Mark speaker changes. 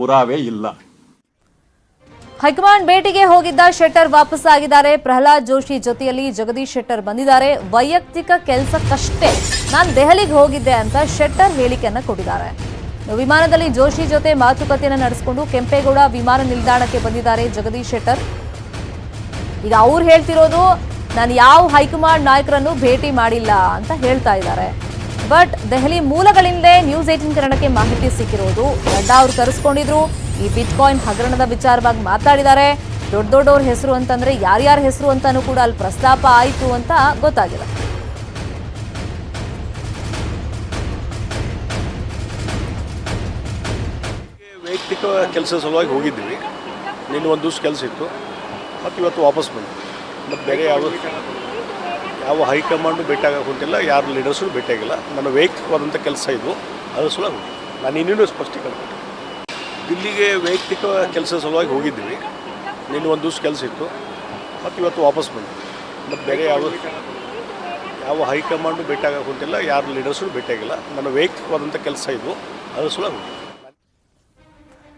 Speaker 1: ಪುರಾವೆ ಇಲ್ಲ.
Speaker 2: ಹೈಕಮಾಂಡ್ ಭೇಟಿಗೆ ಹೋಗಿದ್ದ ಶೆಟ್ಟರ್ ವಾಪಸ್ ಆಗಿದ್ದಾರೆ. ಪ್ರಹ್ಲಾದ್ ಜೋಶಿ ಜೊತೆಯಲ್ಲಿ ಜಗದೀಶ್ ಶೆಟ್ಟರ್ ಬಂದಿದ್ದಾರೆ. ವೈಯಕ್ತಿಕ ಕೆಲಸಕ್ಕಷ್ಟೇ ನಾನು ದೆಹಲಿಗೆ ಹೋಗಿದ್ದೆ ಅಂತ ಶೆಟ್ಟರ್ ಹೇಳಿಕೆಯನ್ನ ಕೊಟ್ಟಿದ್ದಾರೆ. ವಿಮಾನದಲ್ಲಿ ಜೋಶಿ ಜೊತೆ ಮಾತುಕತೆಯನ್ನು ನಡೆಸಿಕೊಂಡು ಕೆಂಪೇಗೌಡ ವಿಮಾನ ನಿಲ್ದಾಣಕ್ಕೆ ಬಂದಿದ್ದಾರೆ ಜಗದೀಶ್ ಶೆಟ್ಟರ್. ಈಗ ಅವ್ರು ಹೇಳ್ತಿರೋದು ನಾನು ಯಾವ ಹೈಕಮಾಂಡ್ ನಾಯಕರನ್ನು ಭೇಟಿ ಮಾಡಿಲ್ಲ ಅಂತ ಹೇಳ್ತಾ ಇದ್ದಾರೆ. ಬಟ್ ದೆಹಲಿ ಮೂಲಗಳಿಂದಲೇ ನ್ಯೂಸ್ 18 ಕನ್ನಡಕ್ಕೆ ಮಾಹಿತಿ ಸಿಕ್ಕಿರೋದು. ನಡ್ಡಾ ಅವರು ಕರೆಸ್ಕೊಂಡಿದ್ರು. ಈ ಬಿಟ್ಕಾಯಿನ್ ಹಗರಣದ ವಿಚಾರವಾಗಿ ಮಾತಾಡಿದ್ದಾರೆ. ದೊಡ್ಡವ್ರ ಹೆಸರು ಅಂತಂದ್ರೆ ಯಾರ್ಯಾರ ಹೆಸರು ಅಂತಾನೂ ಕೂಡ ಅಲ್ಲಿ ಪ್ರಸ್ತಾಪ ಆಯಿತು ಅಂತ ಗೊತ್ತಾಗಿದೆ.
Speaker 3: ವೈಯಕ್ತಿಕ ಕೆಲಸ ಸಲುವಾಗಿ ಹೋಗಿದ್ದೀವಿ. ನಿನ್ನೆ ಒಂದು ದಿವಸ ಕೆಲಸ ಇತ್ತು, ಮತ್ತು ಇವತ್ತು ವಾಪಸ್ ಬಂದು ಮತ್ತು ಬೇರೆ ಯಾವ ಹೈಕಮಾಂಡು ಭೇಟಿಯಾಗಕ್ಕೆ ಹೊಂಟಿಲ್ಲ, ಯಾರು ಲೀಡರ್ಸು ಭೇಟಿಯಾಗಿಲ್ಲ. ನನ್ನ ವೈಯಕ್ತಿಕವಾದಂಥ ಕೆಲಸ ಇದು, ಅದ್ರ ಸಲುವಾಗಿ ಹೋಗಿ ನಾನು ಇನ್ನೇನು ಸ್ಪಷ್ಟೀಕರಣ ಕೊಟ್ಟೆ. ದಿಲ್ಲಿಗೆ ವೈಯಕ್ತಿಕ ಕೆಲಸ ಸಲುವಾಗಿ ಹೋಗಿದ್ದೀವಿ. ನಿನ್ನೆ ಒಂದು ದಿವಸ ಕೆಲಸ ಇತ್ತು, ಮತ್ತು ಇವತ್ತು ವಾಪಸ್ ಬಂದು ಮತ್ತು ಬೇರೆ ಯಾವ ಹೈಕಮಾಂಡು ಭೇಟಿಯಾಗಕ್ಕೆ ಹೊಂಟಿಲ್ಲ, ಯಾರು ಲೀಡರ್ಸು ಭೇಟಿಯಾಗಿಲ್ಲ. ನನ್ನ ವೈಯಕ್ತಿಕವಾದಂಥ ಕೆಲಸ ಇದು, ಅದ್ರ ಸಲುವಾಗಿ ಹೋಗಿ